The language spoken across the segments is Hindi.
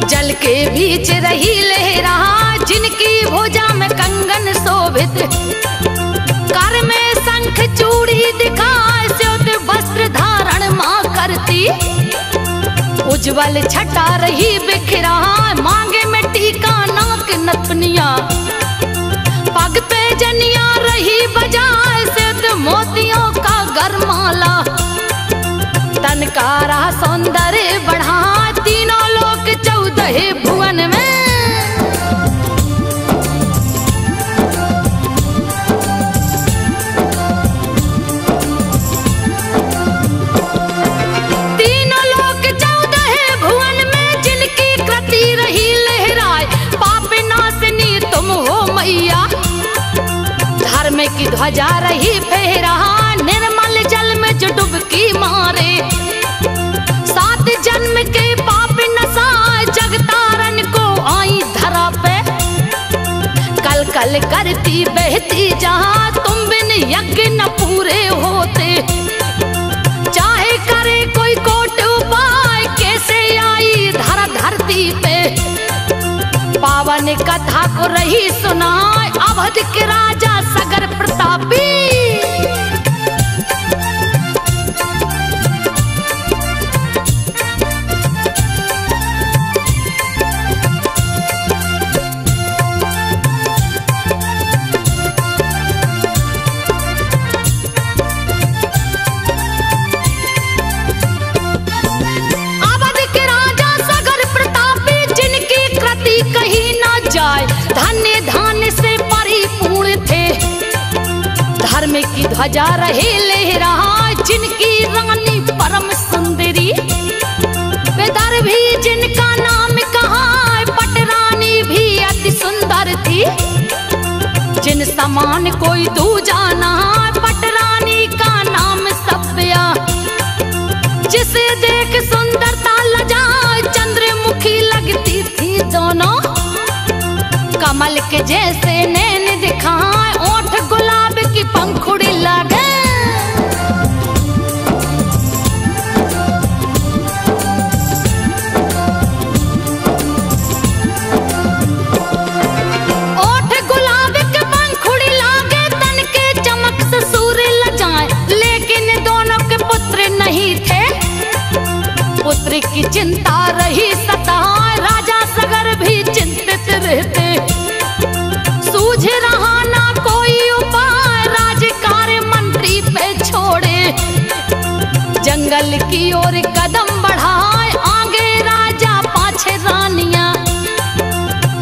जल के बीच रही लहरा, जिनकी भुजा में कंगन शोभित, कर में शंख चूड़ी दिखाए, स्योत वस्त्र धारण मां करती। उज्जवल छटा रही बिखरा, मांगे में टीका नाक नथनिया, पग पे जनिया रही बजाए, स्योत मोतियों का गरमाला। तन का रहा सौंदर्य बढ़ा, तीनों लोक 14 भुवन में। तीनों लोक 14 भुवन में, जिनकी कृति रही लहराए, पाप नाशनी तुम हो मैया। धर्म की ध्वजा रही फहरा, निर्मल जल में जो डुबकी मारे, 7 जन्म के पाप नसाए, जगतारन को आई धरा पे। कल कल करती बहती जहां, तुम बिन यज्ञ न पूरे होते। चाहे करे कोई कोट उपाय, कैसे आई धरा धरती पे। पावन कथा को रही सुनाए, अवध के राजा सगर प्रतापी। धन्य धान्य से परिपूर्ण थे, धर्म की ध्वजा रहे लहरा, जिनकी रानी परम सुंदरी। विदर्भी जिनका नाम कहा, पटरानी भी अति सुंदर थी। जिन समान कोई दूजा ना, पटरानी का नाम सभ्या। जिसे देख सुंदरता लजाए, चंद्रमुखी लगती थी दोनों। कमल के जैसे नैन दिखाए, ओठ गुलाब की पंखुड़ी लगे। ओठ गुलाब की पंखुड़ी लागे, तन के चमक से सूर्य लजाए। लेकिन दोनों के पुत्र नहीं थे, पुत्र की चिंता रही सताए, राजा सगर भी चिंतित रहते। सूझ रहा ना कोई उपाय, राजकार्य मंत्री पे छोड़े। जंगल की ओर कदम बढ़ाए, आगे राजा पाछे रानियां।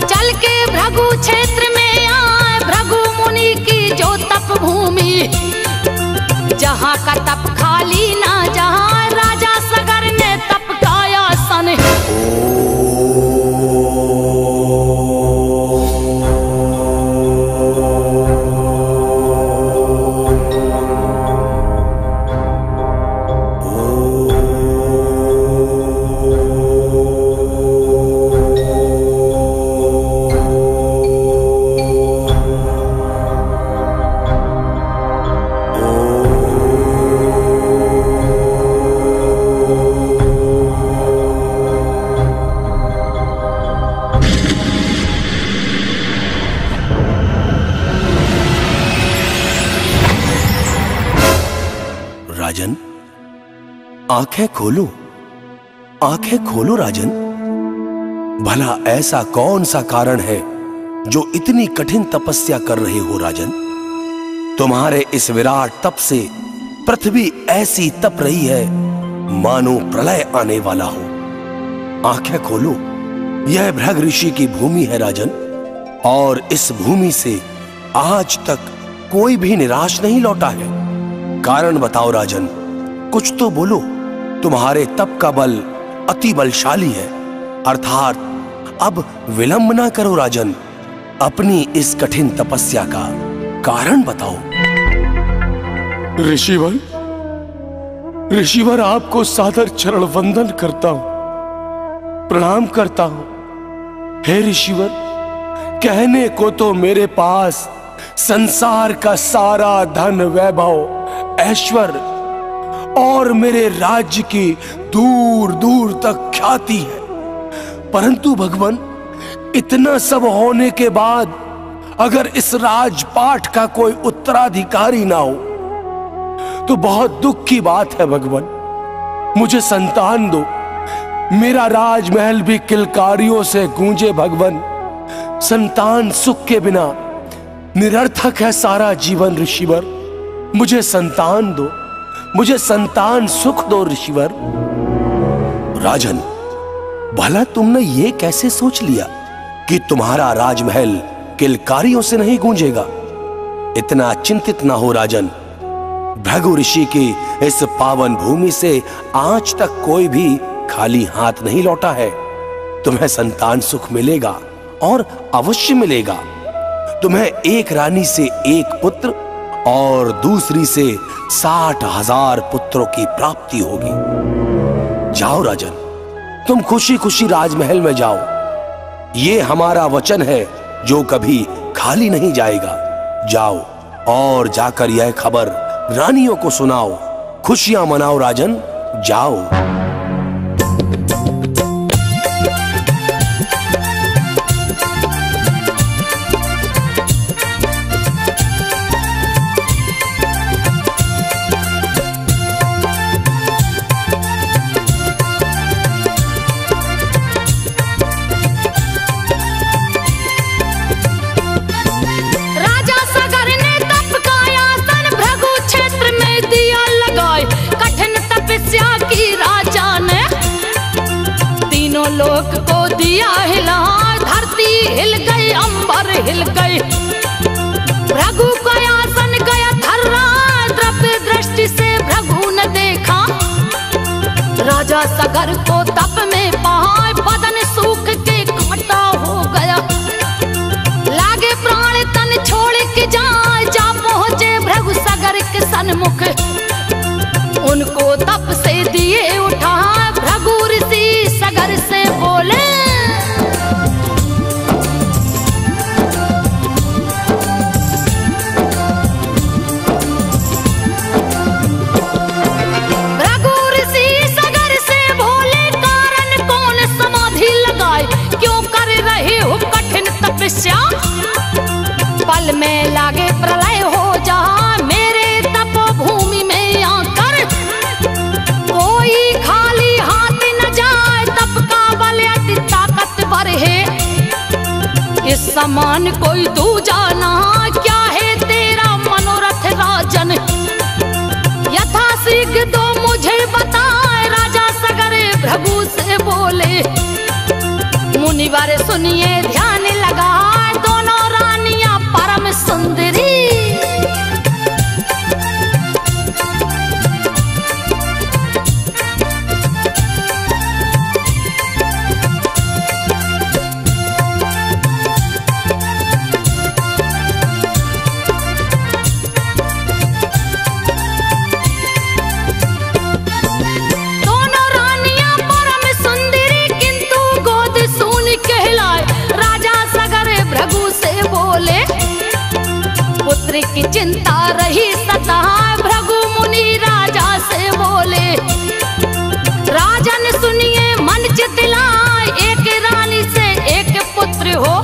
चल के भृगु क्षेत्र में आए, भृगु मुनि की जो तप भूमि। जहाँ का तप खाली ना जहाँ, राजा सगर ने तप का आसन। राजन, आंखें खोलो, आंखें खोलो राजन। भला ऐसा कौन सा कारण है जो इतनी कठिन तपस्या कर रहे हो राजन? तुम्हारे इस विराट तप से पृथ्वी ऐसी तप रही है मानो प्रलय आने वाला हो। आंखें खोलो, यह भृग ऋषि की भूमि है राजन, और इस भूमि से आज तक कोई भी निराश नहीं लौटा है। कारण बताओ राजन, कुछ तो बोलो। तुम्हारे तप का बल अति बलशाली है, अर्थात अब विलंब ना करो राजन, अपनी इस कठिन तपस्या का कारण बताओ। ऋषिवर, ऋषिवर आपको सादर चरण वंदन करता हूं, प्रणाम करता हूं। हे ऋषिवर, कहने को तो मेरे पास संसार का सारा धन वैभव ऐश्वर्य और मेरे राज्य की दूर दूर तक ख्याति है, परंतु भगवान, इतना सब होने के बाद अगर इस राजपाट का कोई उत्तराधिकारी ना हो तो बहुत दुख की बात है भगवान। मुझे संतान दो, मेरा राजमहल भी किलकारियों से गूंजे भगवान। संतान सुख के बिना निरर्थक है सारा जीवन ऋषिवर। मुझे संतान दो, मुझे संतान सुख दो ऋषिवर। राजन, भला तुमने ये कैसे सोच लिया कि तुम्हारा राजमहल किलकारियों से नहीं गूंजेगा? इतना चिंतित ना हो राजन। भृगु ऋषि की इस पावन भूमि से आज तक कोई भी खाली हाथ नहीं लौटा है। तुम्हें संतान सुख मिलेगा और अवश्य मिलेगा। तुम्हें एक रानी से एक पुत्र और दूसरी से 60,000 पुत्रों की प्राप्ति होगी। जाओ राजन, तुम खुशी खुशी राजमहल में जाओ। ये हमारा वचन है जो कभी खाली नहीं जाएगा। जाओ और जाकर यह खबर रानियों को सुनाओ, खुशियां मनाओ राजन, जाओ। लोक को दिया हिला, धरती हिल गई, अंबर हिल गई। भृगु का आसन गया थर्रा, द्रव्य दृष्टि से भृगु ने देखा। राजा सगर को तप में पाए, बदन सूख के कांटा हो गया। लागे प्राण तन छोड़ के जाए, जा पहुंचे भृगु सगर के सन्मुख। उनको तप से दिए उठा, भृगु ऋषि सगर से बोले, भृगु ऋषि सगर से बोले, कारण कौन समाधि लगाए, क्यों कर रहे हो कठिन तपस्या। पल में लागे प्रलय हो जा, मेरे तपोभूमि में आकर। कोई खाली हाथ न जाए, तप का बल अति ताकतवर है। इस समान कोई दूजा ना, क्या है तेरा मनोरथ राजन। यथाशीघ्र दो मुझे बताए, राजा सगर भृगु से बोले। मुनिवर सुनिए ध्यान लगा, दोनों रानियां परम सुंदरी। पुत्र की चिंता रही सता, भृगु मुनि राजा से बोले। राजन सुनिए मन चितलाए, एक रानी से एक पुत्र हो।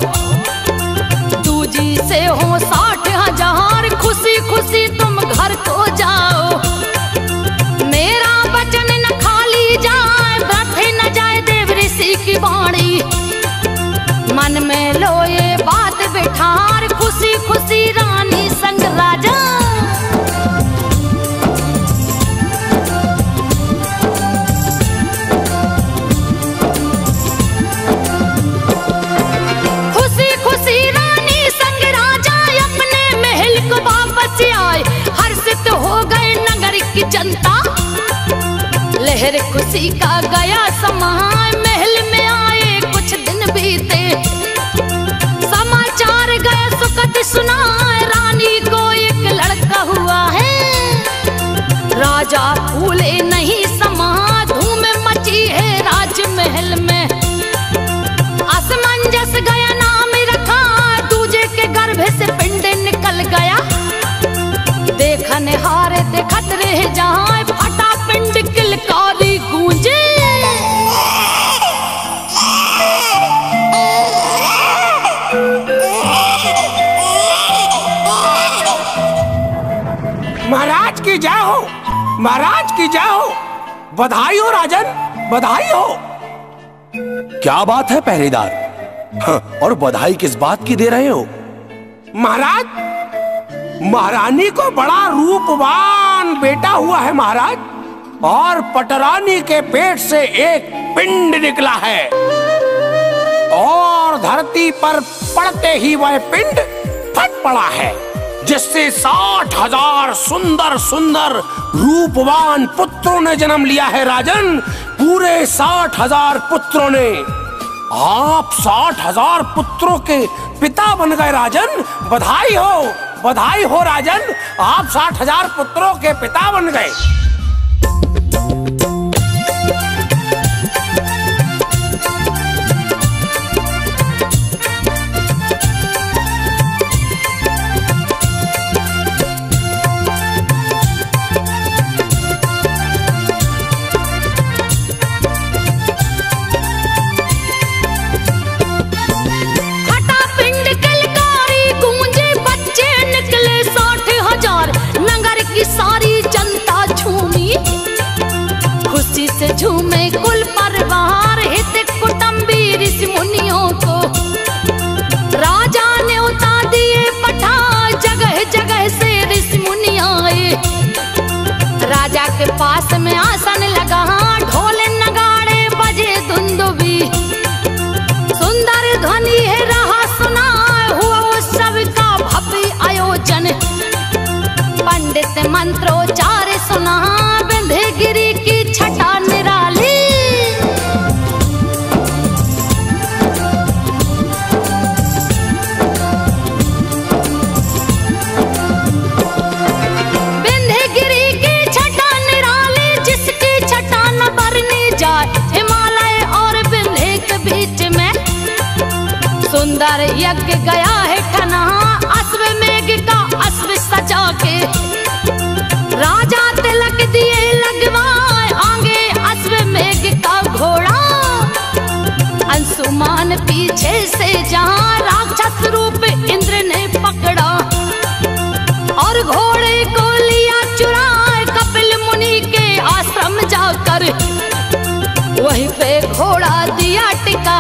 दूजी से हो 60,000, खुशी खुशी तुम घर को जाओ। मेरा वचन न खाली जाए, बैठे न जाए देव ऋषि की वाणी। मन में लो ये बात बिठार, खुशी खुशी रानी संग राजा। खुशी खुशी रानी संग राजा अपने महल को वापस आए। हर्षित हो गए नगर की जनता, लहर खुशी का गया समय। महल में आए कुछ दिन बीते, समाचार गया सुखद सुनाए। रानी को एक लड़का हुआ है, राजा भूले नहीं समा। धूम मची है राजमहल में, असमंजस गया नाम रखा। दूजे के गर्भ से पिंड निकल गया, देखने हारे देखत रह जाए। फटा पिंड किलकारी गूंजे, की जय हो, महाराज की जय हो। बधाई हो राजन, बधाई हो। क्या बात है पहरेदार? हाँ, और बधाई किस बात की दे रहे हो? महाराज, महारानी को बड़ा रूपवान बेटा हुआ है महाराज, और पटरानी के पेट से एक पिंड निकला है, और धरती पर पड़ते ही वह पिंड फट पड़ा है, जिससे 60,000 सुंदर सुंदर रूपवान पुत्रों ने जन्म लिया है राजन। पूरे 60,000 पुत्रों ने। आप 60,000 पुत्रों के पिता बन गए राजन। बधाई हो, बधाई हो राजन, आप 60,000 पुत्रों के पिता बन गए। सारी जनता झूमी, खुशी से झूमे कुल परिवार, हित कुटुंबी ऋषि मुनियों को राजा ने उतार दिए पठा, जगह जगह से ऋषि मुनि आए। राजा के पास में आसन लगा, ढोल नगाड़े बजे दुंदुबी, सुंदर ध्वनि है रहा सुना, हुआ उत्सव का भव्य आयोजन। पंडित मंत्रोच्चार सुना, विंध्यगिरि की छटा निराली, विंध्यगिरि की छटा निराली, जिसकी छटा न बरनी जाए, हिमालय और विंध्य के बीच में सुंदर यज्ञ गया है ठना, अश्वमेघ का अश्व सजा के राजा तिलक दिए लगवाए, आगे अश्वमेघ का घोड़ा, अंशुमान पीछे से जहां राक्षस रूप इंद्र ने पकड़ा, और घोड़े को लिया चुराए कपिल मुनि के आश्रम जाकर, वहीं पे घोड़ा दिया टिका,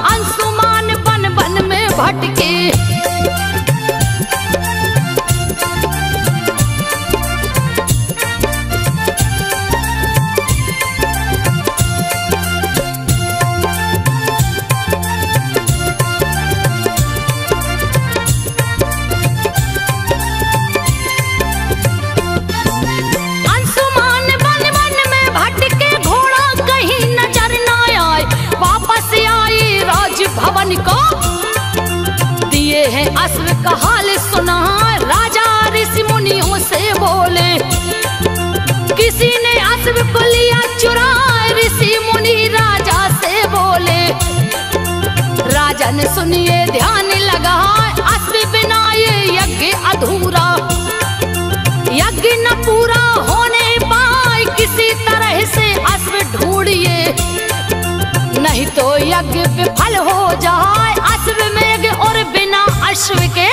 अंशुमान बन बन में भटके। भवन को दिए हैं अश्व का हाल सुना, राजा ऋषि मुनियों से बोले, किसी ने अश्व को लिया चुरा, ऋषि मुनि राजा से बोले। राजा ने सुनिए ध्यान लगा, अश्व बिना ये यज्ञ अधूरा, यज्ञ न पूरा होने पाए, किसी तरह से अश्व ढूंढिए, नहीं तो यज्ञ विफल हो जाए, अश्वमेघ और बिना अश्व के।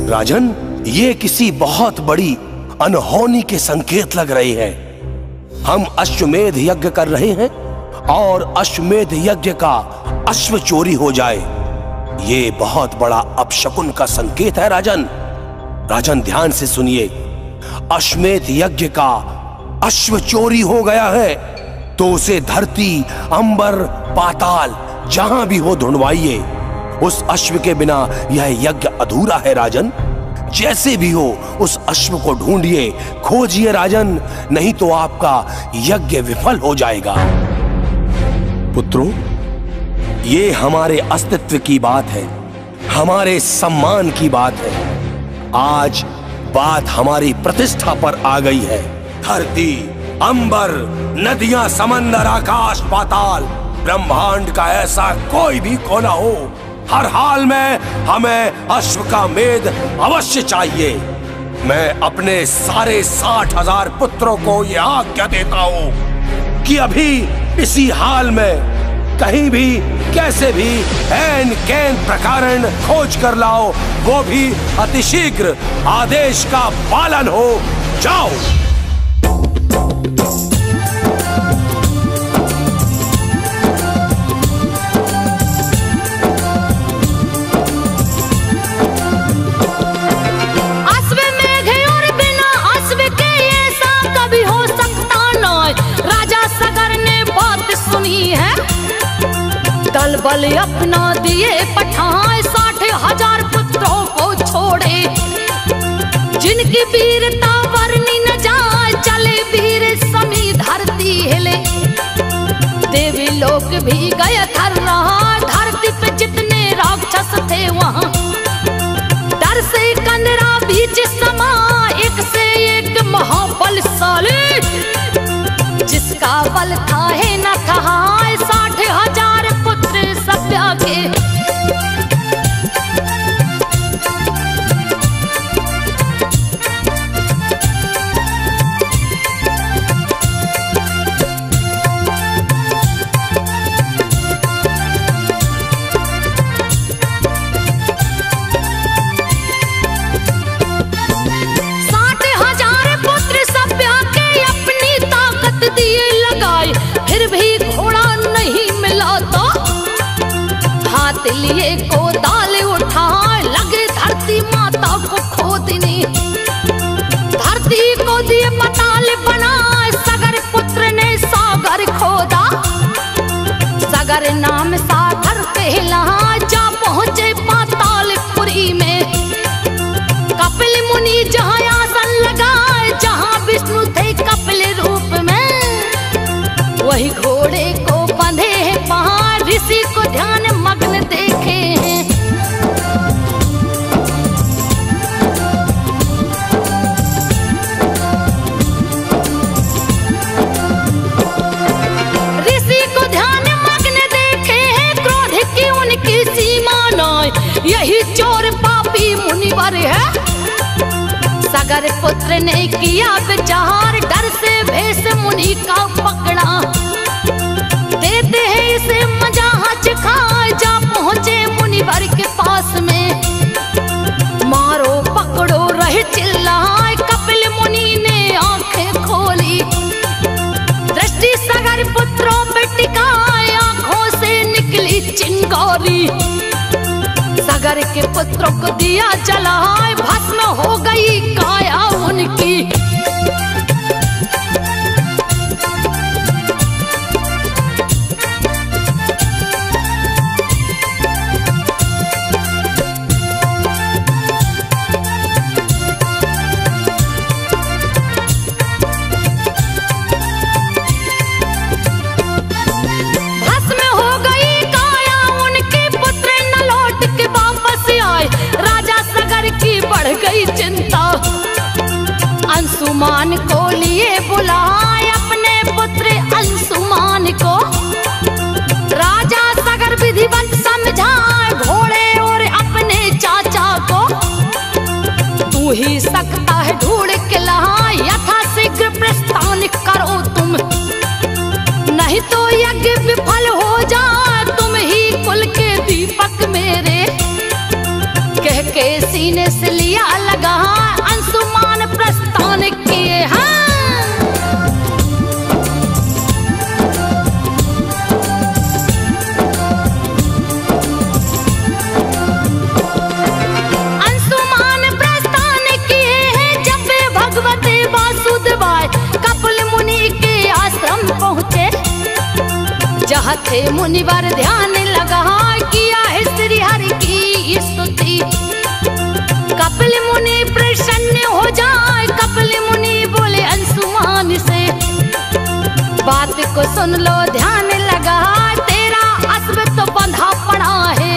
राजन, ये किसी बहुत बड़ी अनहोनी के संकेत लग रहे हैं। हम अश्वमेध यज्ञ कर रहे हैं और अश्वमेध यज्ञ का अश्व चोरी हो जाए, ये बहुत बड़ा अपशकुन का संकेत है राजन। राजन ध्यान से सुनिए, अश्वमेध यज्ञ का अश्व चोरी हो गया है तो उसे धरती, अंबर, पाताल जहां भी हो ढूंढवाइए। उस अश्व के बिना यह यज्ञ अधूरा है राजन। जैसे भी हो उस अश्व को ढूंढिए, खोजिए राजन, नहीं तो आपका यज्ञ विफल हो जाएगा। पुत्रों, ये हमारे अस्तित्व की बात है, हमारे सम्मान की बात है। आज बात हमारी प्रतिष्ठा पर आ गई है। धरती, अंबर, नदियां, समंदर, आकाश, पाताल, ब्रह्मांड का ऐसा कोई भी कोना हो, हर हाल में हमें अश्व का मेद अवश्य चाहिए। मैं अपने सारे 60,000 पुत्रों को यह आज्ञा देता हूं कि अभी इसी हाल में कहीं भी कैसे भी ऐन कैन प्रकारण खोज कर लाओ, वो भी अतिशीघ्र। आदेश का पालन हो, जाओ। दल बल अपना दिए पठाए 60,000 पुत्रों को छोड़े, जिनकी वीरता वर्णी न जाए, चले वीर समी धरती हिले। देवी लोक भी गए थर रहा, धरती पे जितने राक्षस थे वहां डर से कंदरा बीच समा, एक से एक महाबलशाली, जिसका बल था है न था 60,000 पुत्र सभ्या के। लिए को दाल उठाए लगे धरती माता को खोदने, धरती को दिए पताल बनाए, सगर पुत्र ने सागर खोदा, सगर नाम सागर कहलाए, जा पहुंचे पातालपुरी में। कपिल मुनि जहाँ आसन लगाए, जहाँ विष्णु थे कपिल रूप में, वही घोड़े को बंधे हैं पहाड़, ऋषि को ध्यान मग्न देखे हैं। ऋषि को ध्यान मग्न देखे हैं, क्रोध की उनकी सीमा न, यही चोर पापी मुनिवर है। सगर पुत्र ने किया विचार, डर से भेष मुनि का पकड़ा, देते हैं इसे मजा खाए, जा पहुंचे मुनिवर के पास में, मारो पकड़ो रहे चिल्लाए, कपिल मुनि ने आंखें खोली, दृष्टि सगर पुत्रों पे टिकाए, आंखों से निकली चिंगारी, सगर के पुत्रों को दिया जलाए, भस्म हो गई काया उनकी। अंशुमान को लिए बुलाए, अपने पुत्र अंशुमान को, राजा सगर विधिवत समझाए, घोड़े और अपने चाचा को, तू ही सकता है ढूंढ के लाए, यथा शीघ्र प्रस्थान करो तुम, नहीं तो यज्ञ विफल हो जाए, तुम ही कुल के दीपक मेरे। कह के सीने से लिया लगा, अंशुमान प्रस्थान किए हैं। अंशुमान प्रस्थान किए हैं, जब वे भगवते वासुदेवाय कपिल मुनि के आश्रम पहुँचे, जहाँ थे मुनिवर ध्यान लगा, किया है श्री हरि की स्तुति, कपिल मुनि प्रसन्न हो जाए, कपिल मुनि बोले अंशुमान से, बात को सुन लो ध्यान लगा, तेरा अस्व तो बंधा पड़ा है,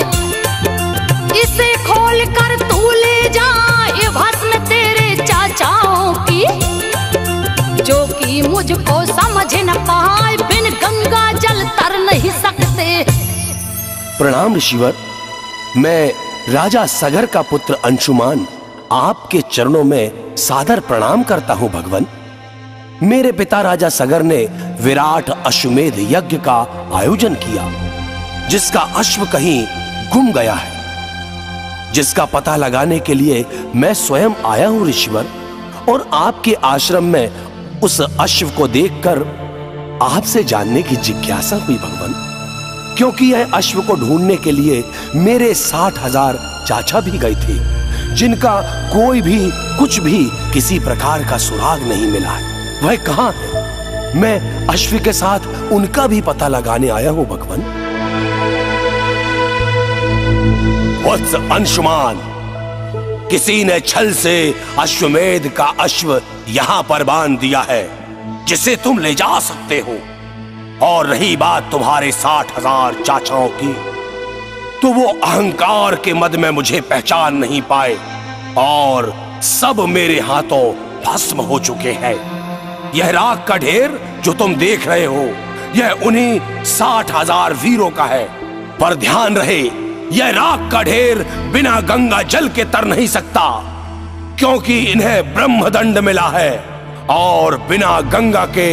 इसे खोल कर तू ले जा, ये भस्म तेरे चाचाओं की, जो कि मुझको समझ न पाए, बिन गंगा जल तर नहीं सकते। प्रणाम ऋषिवर, मैं राजा सगर का पुत्र अंशुमान आपके चरणों में सादर प्रणाम करता हूं भगवान। मेरे पिता राजा सगर ने विराट अश्वमेध यज्ञ का आयोजन किया, जिसका अश्व कहीं गुम गया है, जिसका पता लगाने के लिए मैं स्वयं आया हूं ऋषिवर, और आपके आश्रम में उस अश्व को देखकर आपसे जानने की जिज्ञासा हुई भगवान, क्योंकि यह अश्व को ढूंढने के लिए मेरे 60,000 चाचा भी गए थे, जिनका कोई भी कुछ भी किसी प्रकार का सुराग नहीं मिला है। वह कहां है? मैं अश्व के साथ उनका भी पता लगाने आया हूं भगवान। वत्स अंशुमान, किसी ने छल से अश्वमेध का अश्व यहां पर बांध दिया है, जिसे तुम ले जा सकते हो। और रही बात तुम्हारे 60,000 चाचाओं की, तो वो अहंकार के मद में मुझे पहचान नहीं पाए और सब मेरे हाथों भस्म हो चुके हैं। यह राख का ढेर जो तुम देख रहे हो, यह उन्हीं 60,000 वीरों का है। पर ध्यान रहे, यह राख का ढेर बिना गंगा जल के तर नहीं सकता, क्योंकि इन्हें ब्रह्मदंड मिला है और बिना गंगा के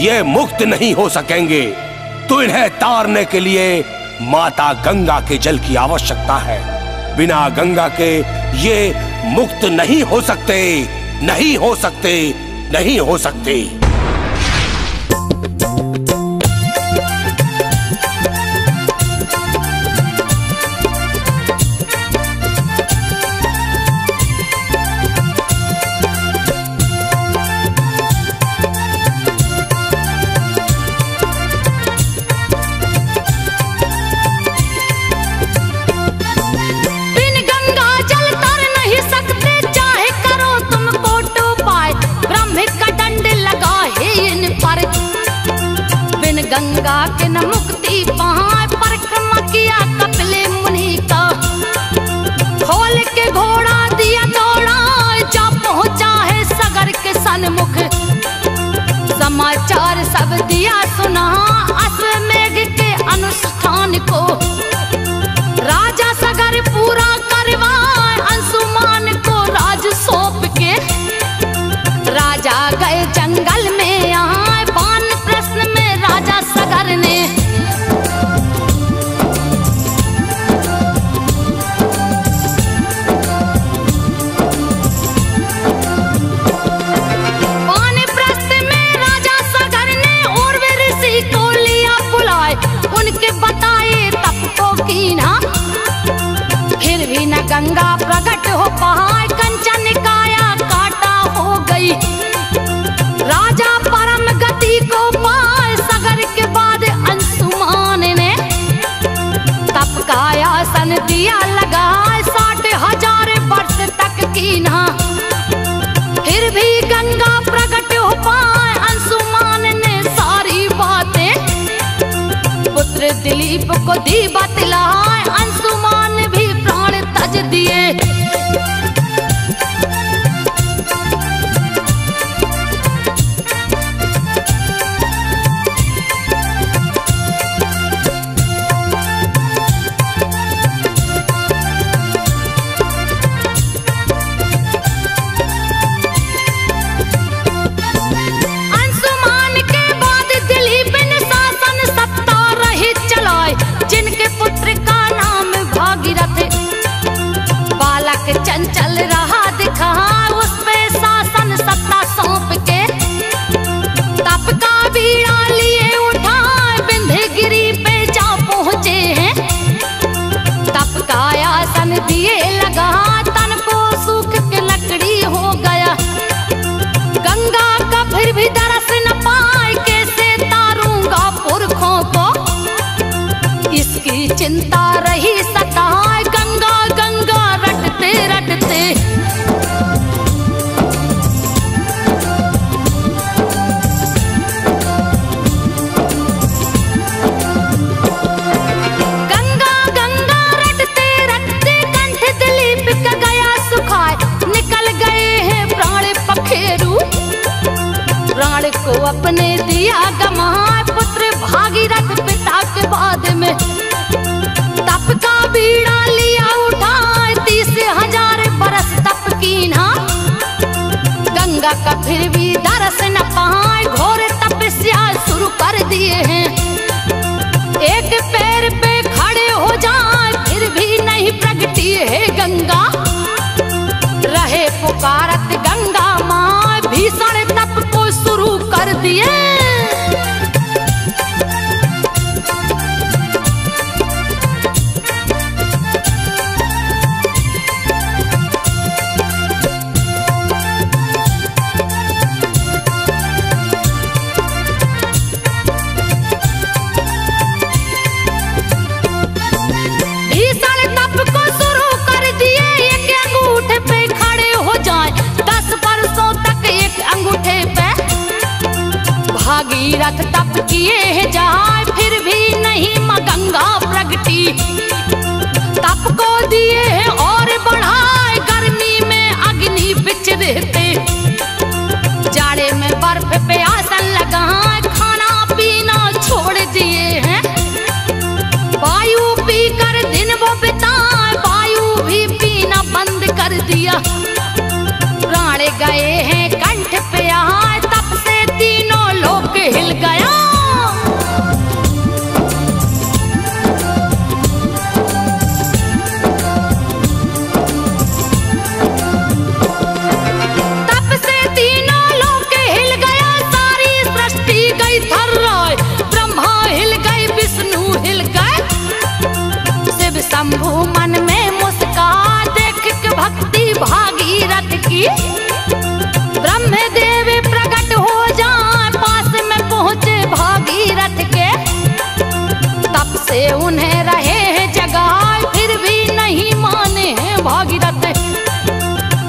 ये मुक्त नहीं हो सकेंगे। तो इन्हें तारने के लिए माता गंगा के जल की आवश्यकता है। बिना गंगा के ये मुक्त नहीं हो सकते, नहीं हो सकते, नहीं हो सकते। गंगा के न मुक्ति पाए, परिक्रमा किया कपिले मुनि का। खोल के घोड़ा दिया दौड़ा, जा पहुंचा है सगर के सन्मुख। समाचार सब दिया सुना, अश्वमेध के अनुष्ठान को। राजा सगर पूरा करवाए, अंशुमान को राज सौंप के। राजा गए जंगल में, आए बान प्रश्न में राजा सगर ने। वानप्रस्थ में राजा सगर ने उर्वी ऋषि को लिया बुलाए, उनके बताए तप को कीना। फिर भी न गंगा प्रकट हो पाए, कंचन काया काटा हो गई। राजा परम गति को पाए, सगर के बाद अंशुमान ने तप का आसन दिया लगाए। 60,000 वर्ष तक कीना, फिर भी गंगा प्रकट हो पाए। अंशुमान ने सारी बातें पुत्र दिलीप को दी बतलाए। अंशुमान भी प्राण तज दिए। चंचल रहा दिखा, उस पे शासन सत्ता सौंप के। तप का बीड़ा लिए उठाए, विंध्यगिरी पे जा पहुंचे हैं। तप का आसन दिए लगा, तन को सूख के लकड़ी हो गया। गंगा का फिर भी दरस न पाए, कैसे तारूंगा पुरखों को। इसकी चिंता रही सताए, गंगा गंगा रटते रटते। गंगा गंगा रटते रटते, कंठ दिलीप का गया सुखाए। निकल गए हैं प्राण पखेरु, प्राण को अपने दिया गमाए। पुत्र भागीरथ पिता के बाद में, तप का बीड़ा लिया उठाए। 30,000 बरस तप कीना, गंगा का फिर भी दरस न पाए। घोर तपस्या शुरू कर दिए हैं। एक पैर पे खड़े हो जाए, फिर भी नहीं प्रगटी है गंगा। रहे पुकारत गंगा माँ, दिए हैं और बढ़ाए, गर्मी में अग्नि बिच रहते, जाड़े में बर्फ पे आसन लगाए, खाना पीना छोड़ दिए हैं। वायु पी कर दिन वो बिताए, वायु भी पीना बंद कर दिया। प्राण गए हैं कंठ पे आए, तब से तीनों लोक हिल गया। तब से तीनों लोक हिल गया, सारी सृष्टि गई थर्राए, ब्रह्मा हिल गए, विष्णु हिल गए। शिव शंभु मन में मुस्का, देख के भक्ति भागीरथ की। ब्रह्मदेव प्रकट हो जाए, पास में पहुंचे भागीरथ के। तब से उन्हें रहे हैं जगाए, फिर भी नहीं माने हैं भागीरथ।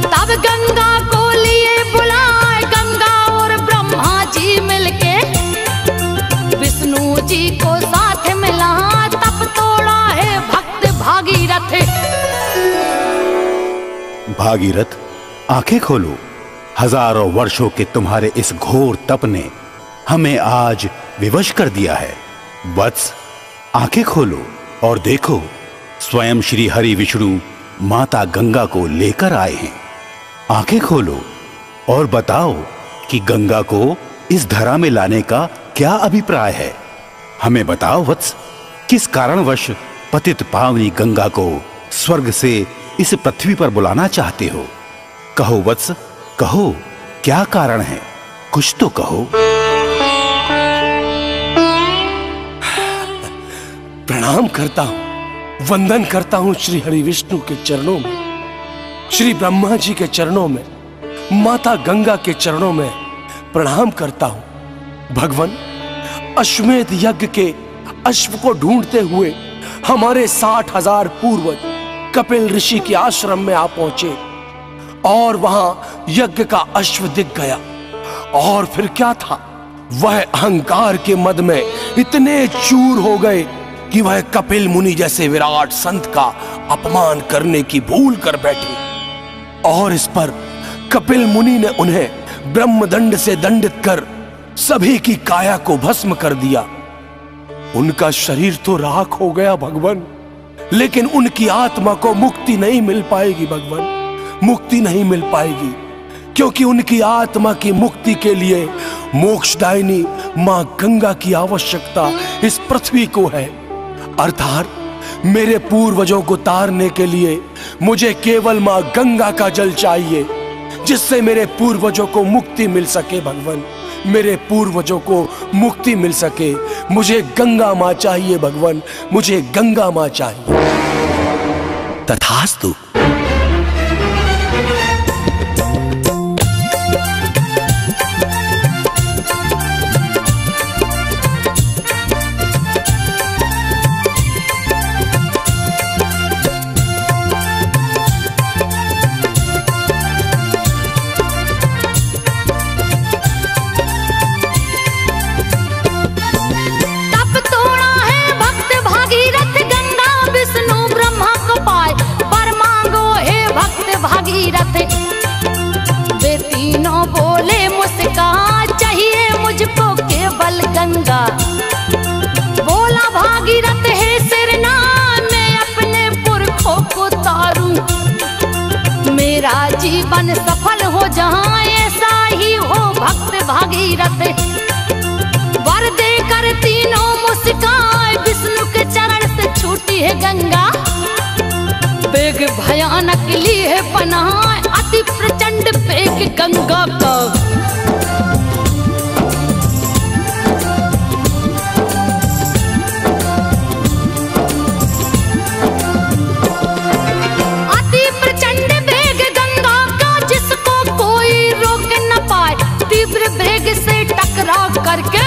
तब गंगा को लिए बुलाए, गंगा और ब्रह्मा जी मिलके, विष्णु जी को साथ मिला, तब तोड़ा है भक्त भागीरथ। भागीरथ, आंखें खोलो। हजारों वर्षों के तुम्हारे इस घोर तप ने हमें आज विवश कर दिया है। वत्स, आंखें खोलो और देखो, स्वयं श्री हरि विष्णु माता गंगा को लेकर आए हैं। आंखें खोलो और बताओ कि गंगा को इस धरा में लाने का क्या अभिप्राय है। हमें बताओ वत्स, किस कारणवश पतित पावनी गंगा को स्वर्ग से इस पृथ्वी पर बुलाना चाहते हो? कहो वत्स, कहो, क्या कारण है? कुछ तो कहो। प्रणाम करता हूं, वंदन करता हूं श्री हरि विष्णु के चरणों में, श्री ब्रह्मा जी के चरणों में, माता गंगा के चरणों में प्रणाम करता हूं। भगवान, अश्वमेध यज्ञ के अश्व को ढूंढते हुए हमारे 60,000 पूर्वज कपिल ऋषि के आश्रम में आ पहुंचे और वहां यज्ञ का अश्व दिख गया। और फिर क्या था, वह अहंकार के मद में इतने चूर हो गए कि वह कपिल मुनि जैसे विराट संत का अपमान करने की भूल कर बैठे। और इस पर कपिल मुनि ने उन्हें ब्रह्मदंड से दंडित कर सभी की काया को भस्म कर दिया। उनका शरीर तो राख हो गया भगवान, लेकिन उनकी आत्मा को मुक्ति नहीं मिल पाएगी भगवान, मुक्ति नहीं मिल पाएगी, क्योंकि उनकी आत्मा की मुक्ति के लिए मोक्षदायिनी मां गंगा की आवश्यकता इस पृथ्वी को है। अर्थात मेरे पूर्वजों को तारने के लिए मुझे केवल मां गंगा का जल चाहिए, जिससे मेरे पूर्वजों को मुक्ति मिल सके भगवान, मेरे पूर्वजों को मुक्ति मिल सके। मुझे गंगा मां चाहिए भगवान, मुझे गंगा मां चाहिए। तथास्तु। वे तीनों बोले मुस्का, चाहिए मुझको केवल गंगा। बोला भागीरथ है सिरना, मैं अपने पुरखों को तारूं, मेरा जीवन सफल हो जहाँ ऐसा ही हो भक्त भागीरथ। वर देकर तीनों मुस्काए, विष्णु के चरण से छूटी है गंगा। वेग भयानक ली है पनाह, अति प्रचंड वेग गंगा का। अति प्रचंड वेग गंगा का, जिसको कोई रोक न पाए। तीव्र वेग से टकराव करके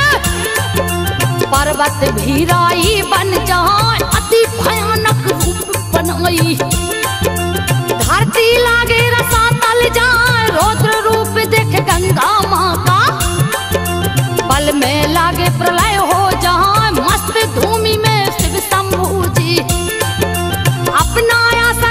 पर्वत भीराई बन जाए, अति भयानक रूप बनाई। धरती लागे रसातल जाए, रौद्र रूप देख गंगा माँ का। पल में लागे प्रलय हो जाए, मस्त धूमि में शिव शंभु जी। अपना आसन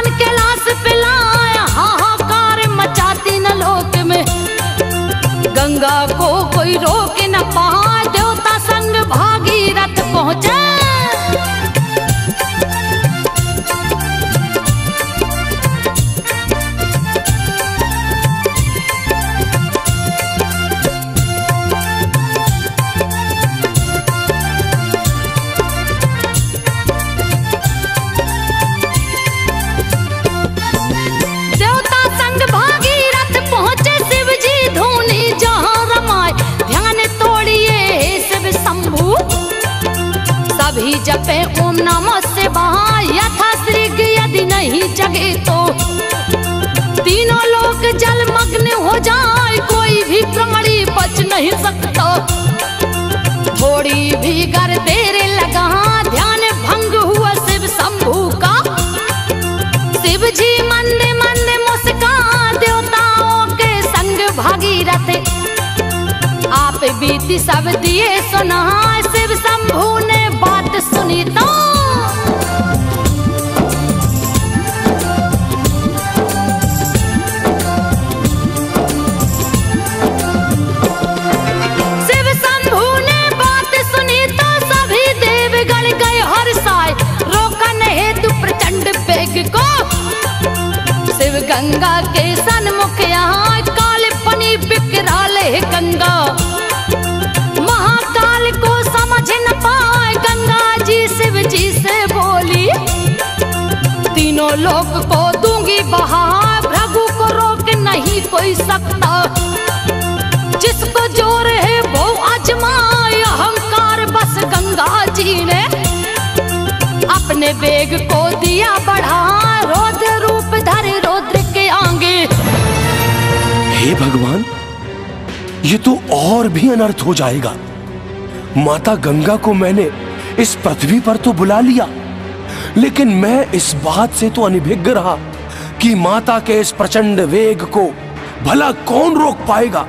ही जपे ओम नमः शिवाय यथा श्रीग यदि नहीं जगे तो तीनों लोग जलमग्न हो जाए, कोई भी प्राणी बच नहीं सकता। थोड़ी भी गर देर लगा ध्यान भंग हुआ शिव शंभू का, शिव जी मंदे मंदे मुस्का देवताओं के संग भागीरथ आप बीती सब दिए सुना। शिव शंभू ने बात सुनी तो को शिव गंगा के सन्मुख यहाँ काल पनी बिकराल है गंगा, महाकाल को समझ न पाए गंगा जी शिव जी से बोली तीनों लोक को दूंगी बहा, भृगु को रोक नहीं कोई सकता। जिसको जोर है वो आजमाए, अहंकार बस गंगा जी ने अपने वेग को दिया बढ़ा, रौद्र रूप धरे रौद्र के आगे। हे भगवान, ये तो और भी अनर्थ हो जाएगा। माता गंगा को मैंने इस पृथ्वी पर तो बुला लिया, लेकिन मैं इस बात से तो अनभिज्ञ रहा कि माता के इस प्रचंड वेग को भला कौन रोक पाएगा।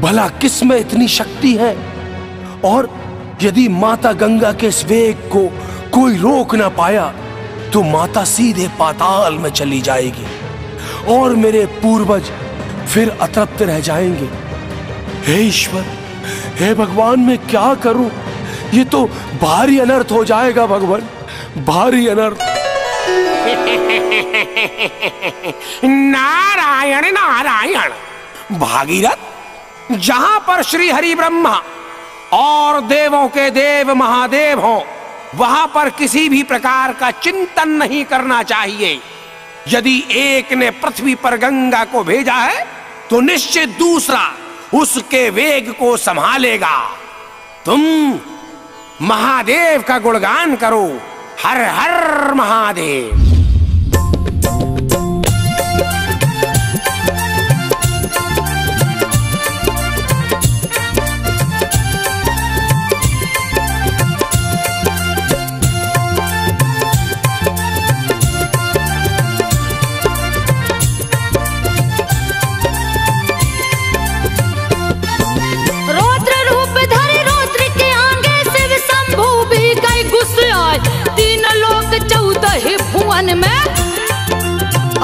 भला किस में इतनी शक्ति है, और यदि माता गंगा के इस वेग को कोई रोक ना पाया तो माता सीधे पाताल में चली जाएगी और मेरे पूर्वज फिर अतृप्त रह जाएंगे। हे ईश्वर, हे भगवान, मैं क्या करूं? ये तो भारी अनर्थ हो जाएगा भगवान, भारी अनर्थ। नारायण नारायण। भागीरथ, जहां पर श्री हरि ब्रह्मा और देवों के देव महादेव हों, वहां पर किसी भी प्रकार का चिंतन नहीं करना चाहिए। यदि एक ने पृथ्वी पर गंगा को भेजा है तो निश्चित दूसरा उसके वेग को संभालेगा। तुम महादेव का गुणगान करो, हर हर महादेव।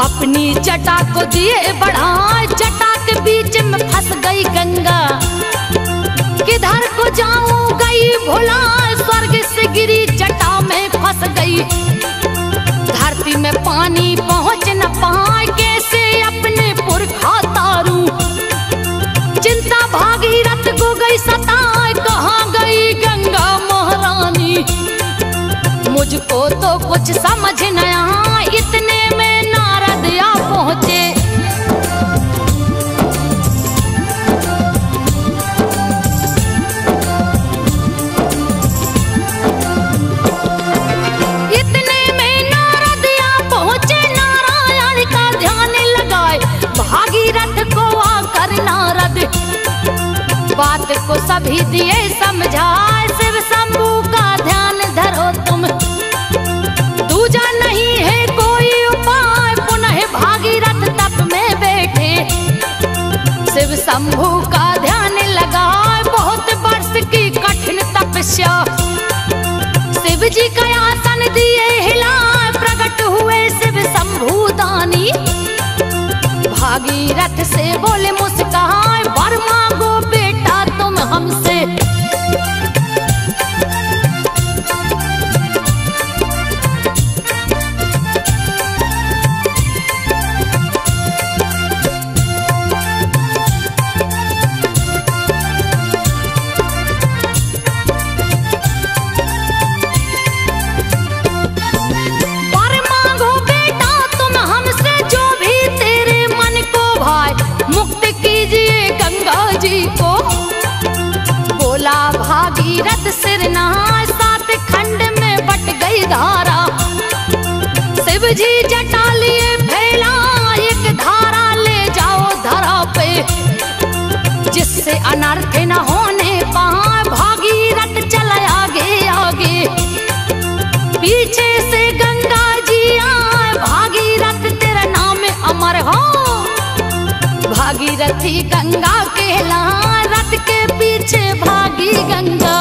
अपनी जटा को दिए बढ़ाए, जटा के बीच में फंस गई गंगा, किधर को जाऊं गई भुला, स्वर्ग से गिरी जटा में फंस गई। धरती में पानी पहुंच न पाए, कैसे अपने पुरखा तारू, चिंता भागीरथ को गई सताए, कहाँ गई गंगा महारानी। मुझको तो कुछ समझ न आया, इतने में नारद आ पहुंचे। इतने में नारद आ पहुंचे, नारायण का ध्यान लगाए, भागीरथ को आकर नारद बात को सभी दिए समझाए। शिव शंभू का ध्यान धरो तुम, दूजा नहीं है कोई उपाय, पुनः भागीरथ तप में बैठे। शिव शंभू का ध्यान लगाए, बहुत वर्ष की कठिन तपस्या, शिव जी का आसन दिए हिला, प्रकट हुए शिव शंभू दानी। भागीरथ से बोले मुस्काए, वर मांगो बेटा तुम हमसे। शिव जी जटा लिए फैला, एक धारा ले जाओ धरा पे, जिससे अनर्थ न होने पाए। भागीरथ चला आगे आगे, पीछे से गंगा जी आए। भागीरथ तेरा नाम अमर हो, भागीरथी गंगा कहलाए। रथ के पीछे भागी गंगा,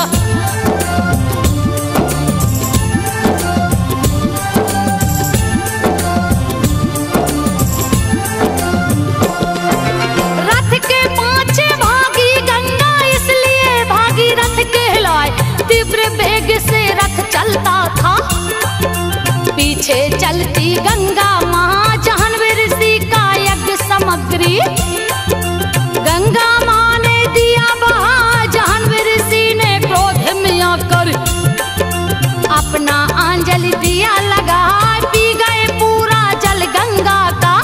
रथ के पाछे भागी गंगा, इसलिए भागीरथ कहलाए। तीव्र वेग से रथ चलता था, पीछे चलती गंगा माँ। जाह्नवी ऋषि का यज्ञ सामग्री गंगा माँ ने दिया बहा। जाह्नवी ऋषि ने क्रोध में आकर अपना अंजलि दिया लगा, पी गए पूरा जल गंगा का।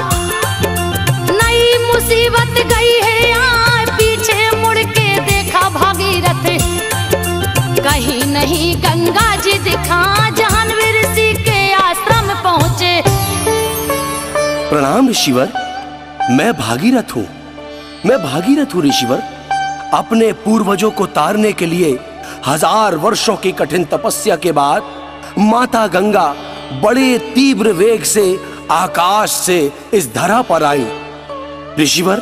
नई मुसीबत गई है यहाँ, पीछे मुड़ के देखा भागीरथ, कहीं नहीं गंगा जी दिखा। जाह्नवी ऋषि के आश्रम पहुंचे। प्रणाम ऋषिवर, मैं भागीरथ हूँ, मैं भागीरथ हूँ ऋषिवर। अपने पूर्वजों को तारने के लिए 1000 वर्षों की कठिन तपस्या के बाद माता गंगा बड़े तीव्र वेग से आकाश से इस धरा पर आई। ऋषिवर,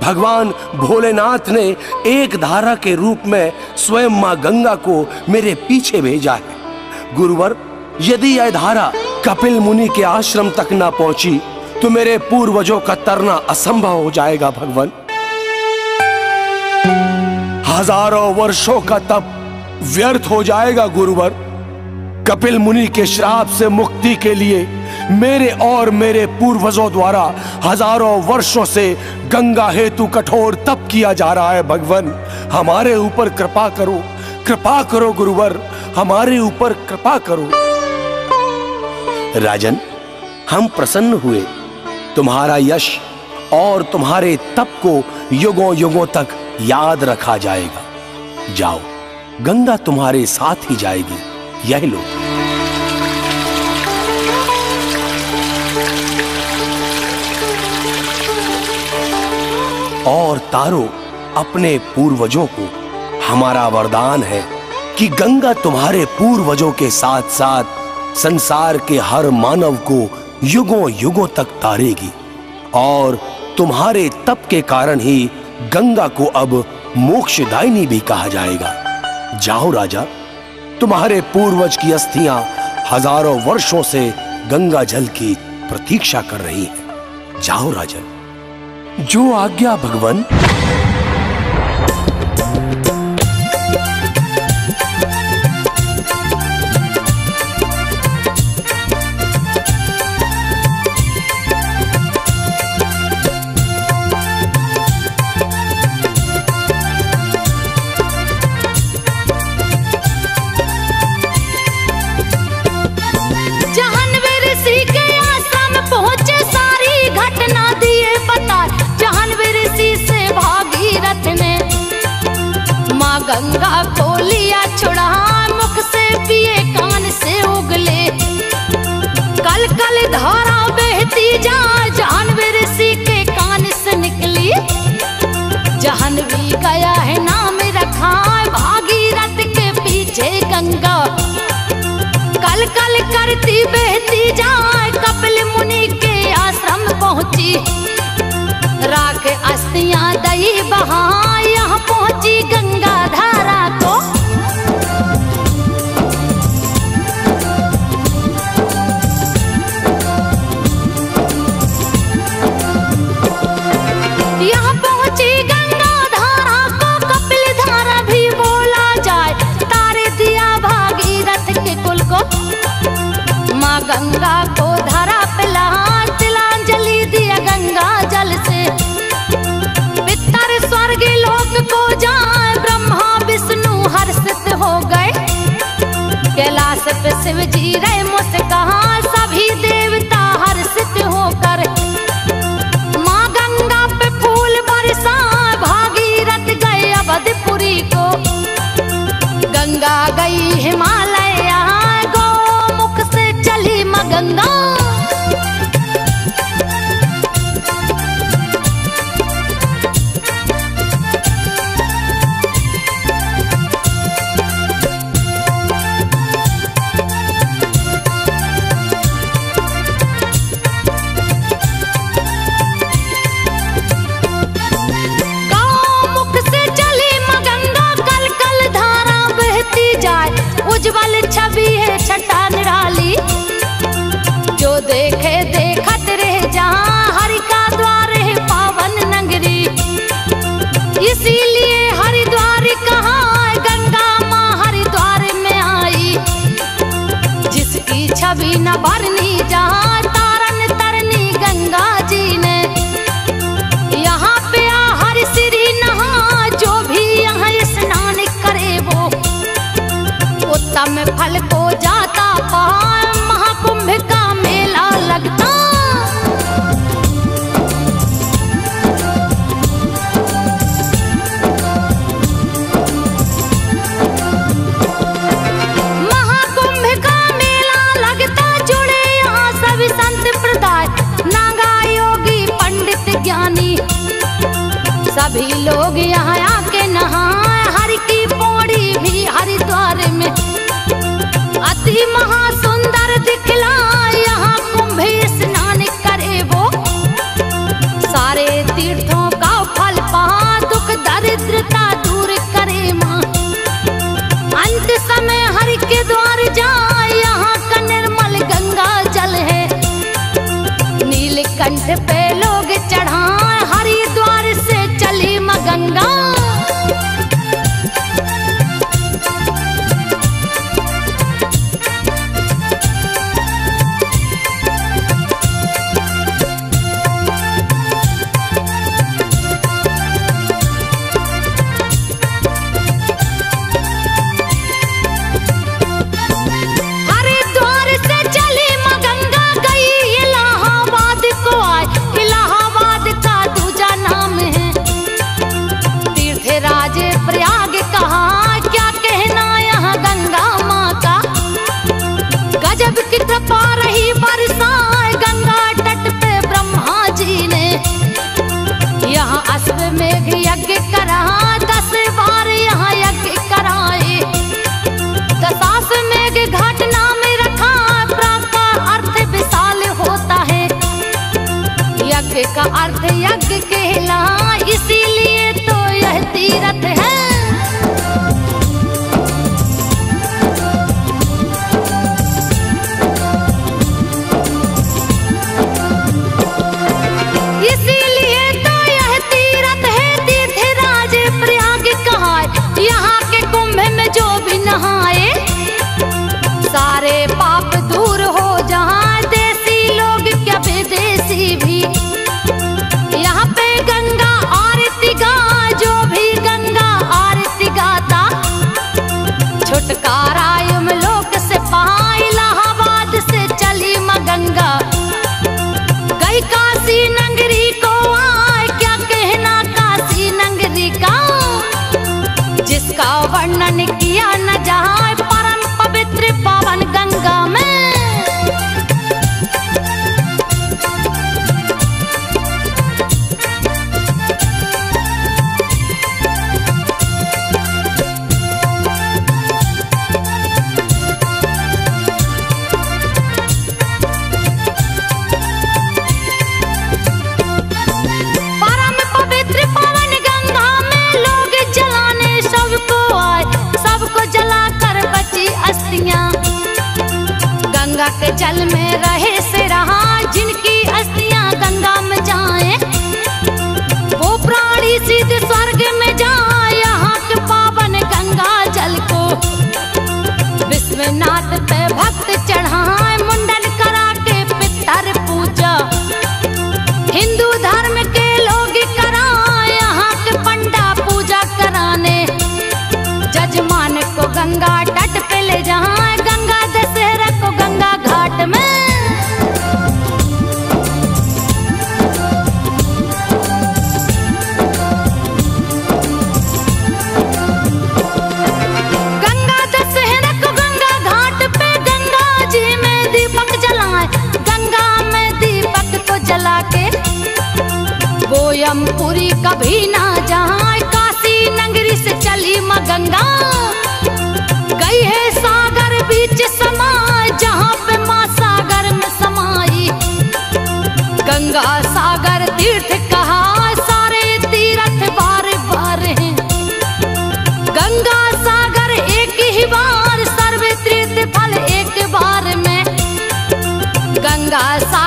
भगवान भोलेनाथ ने एक धारा के रूप में स्वयं मां गंगा को मेरे पीछे भेजा है। गुरुवर, यदि यह धारा कपिल मुनि के आश्रम तक ना पहुंची तो मेरे पूर्वजों का तरना असंभव हो जाएगा। भगवान, हजारों वर्षों का तप व्यर्थ हो जाएगा। गुरुवर, कपिल मुनि के श्राप से मुक्ति के लिए मेरे और मेरे पूर्वजों द्वारा हजारों वर्षों से गंगा हेतु कठोर तप किया जा रहा है। भगवान, हमारे ऊपर कृपा करो, कृपा करो गुरुवर, हमारे ऊपर कृपा करो। राजन, हम प्रसन्न हुए। तुम्हारा यश और तुम्हारे तप को युगों युगों तक याद रखा जाएगा। जाओ, गंगा तुम्हारे साथ ही जाएगी। यह लो। और तारो, अपने पूर्वजों को हमारा वरदान है कि गंगा तुम्हारे पूर्वजों के साथ साथ संसार के हर मानव को युगों युगों तक तारेगी। और तुम्हारे तप के कारण ही गंगा को अब मोक्षदायिनी भी कहा जाएगा। जाओ राजा, तुम्हारे पूर्वज की अस्थियां हजारों वर्षों से गंगा जल की प्रतीक्षा कर रही हैं। जाओ राजन। जो आज्ञा भगवान। गंगा को लिया छुड़ा, मुख से पिए कान से उगले। कल कल धारा बहती जा, जाह्नवी ऋषि के कान से निकली। जाह्नवी गया है नाम रखा, भागीरथ के पीछे गंगा। कल कल करती बहती जाए, कपिल मुनि के आश्रम पहुंची। राख अस्थियां दई बहा, यहाँ पहुंची गंगा धारा को। यहाँ पहुंची गंगा धारा को, कपिल धारा भी बोला जाए। तारे दिया भागीरथ के कुल को, माँ गंगा को धारा पिला। तिलांजलि दिया गंगा जल से, पितर स्वर्ग लोक को जाए। ब्रह्मा विष्णु हर्षित हो गए, कैलाश पे शिव जी रहे मुस्कहा। सभी देवता हर्षित होकर माँ गंगा पे फूल बरसा। भागीरथ गए अवधपुरी को, गंगा गई हिमालय। गौ मुख से चली माँ गंगा। भरनी जहाँ तारन तरनी गंगा जी ने। यहाँ पे हर श्री नहा जो भी यहाँ स्नान करे वो उत्तम फल को जाता पाए। महाकुंभ का मेला लगता सभी लोग यहाँ आके नहाए। हरि की पौड़ी भी हरिद्वार में अति महासुंदर दिखला। यहाँ कुंभ स्नान करे वो सारे तीर्थों का फल पा। दुख दरिद्रता दूर करे माँ। अंत समय हरि के द्वार जाए। यहाँ का निर्मल गंगा जल है। नीलकंठ पे लोग चढ़ाए। हरिद्वार से चली माँ गंगा। हरिद्वार से चली माँ गंगा गई इलाहाबाद को आए। इलाहाबाद का दूजा नाम है तीर्थराज प्रयाग। कहा क्या कहना यहाँ गंगा माँ का। गजब की कृपा रही बरसाए गंगा तट पे ब्रह्मा जी ने। यहाँ अश्वमेघ यज्ञ करा 10 बार यहाँ यज्ञ कराए। दशाश्वमेघ घाट नाम रखा। प्राग का अर्थ विशाल होता है। यज्ञ का अर्थ यज्ञ कहला इसीलिए तो यह तीर्थ है। इसीलिए तो यह तीर्थ है। तीर्थराज प्रयाग कहा। यहाँ के कुंभ में जो भी नहाए सारे पाप दूर हो जहाँ। देसी लोग क्या विदेशी भी यहाँ पे गंगा आरती गा। जो भी गंगा आरती गाता छुटकारा यमलोक से पाए। इलाहाबाद से चली माँ गंगा गई काशी नगरी को आए। क्या कहना काशी नगरी का जिसका वर्णन किया न जाए। परम पवित्र पावन गंगा में परम पवित्र पावन गंगा में लोग जलाने सबको आए। सबको जलाकर बची अस्थियां गंगा के जल में रहे से रहा। जिनकी अस्थियां गंगा में जाए वो प्राणी सीधे स्वर्ग में जाए। यहाँ के पावन गंगा जल को विश्वनाथ पे भक्त चढ़ाए। मुंडन करा के पितर पूजा हिंदू धर्म के लोग कराए। यहाँ के पंडा पूजा कराने जजमान को गंगा तट पे ले जाए। गंगा दशहरा को गंगा घाट में गंगा दशहरा को गंगा घाट पे गंगा जी में दीपक जलाए। गंगा में दीपक को जला के वो यमपुरी कभी ना जाए। काशी नगरी से चली माँ गंगा गई है सागर बीच समाए। जहाँ पे माँ सागर में समाई गंगा सागर तीर्थ कहा। सारे तीर्थ बार बार हैं। गंगा सागर एक ही बार सर्व तीर्थ फल एक बार में। गंगा सागर